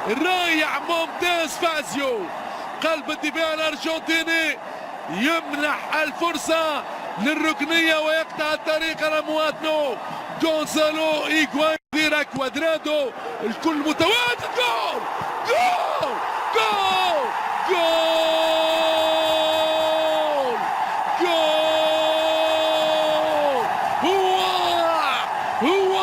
رائع ممتاز فازيو قلب الدفاع الارجنتيني يمنح الفرصة للركنية ويقطع الطريق على مواطنه جونزالو إيغوان ديرا كوادرادو الكل متواجد. جول جول جول جول جول هو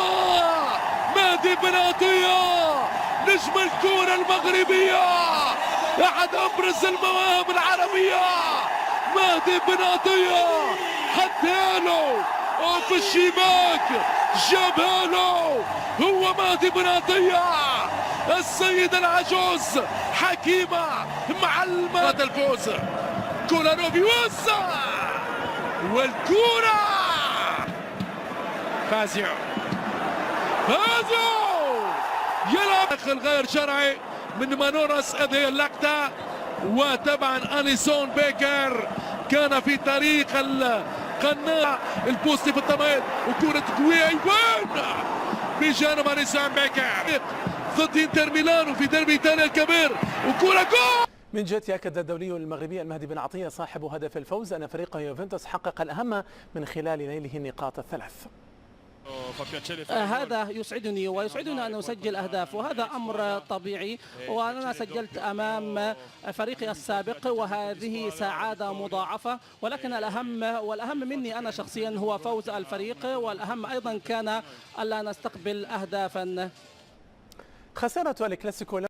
مهدي بن عطية نجم الكرة المغربية أحد أبرز المواهب العربية. مهدي بن عطية حطها له في الشباك جابها له. هو مهدي بن عطية السيدة العجوز حكيمة معلمة الفوز. كولانوف يوسع والكرة فازيو يلعب دخل غير شرعي من مانوراس هذه اللقطة. وطبعا أليسون بيكر كان في طريق القناع البوستي في الضمان وكرة قوية يبان بجانب أليسون بيكر ضد انتر ميلانو في ديربي ايطاليا الكبير وكرة جول. من جهة أكد الدولي المغربي المهدي بن عطية صاحب هدف الفوز أن فريقه يوفنتوس حقق الأهم من خلال نيله النقاط الثلاث. هذا يسعدني ويسعدنا أن نسجل أهداف وهذا أمر طبيعي وأنا سجلت أمام فريقي السابق وهذه سعادة مضاعفة ولكن والأهم مني أنا شخصيا هو فوز الفريق والأهم أيضا كان ألا نستقبل أهدافا. خسارة الكلاسيكو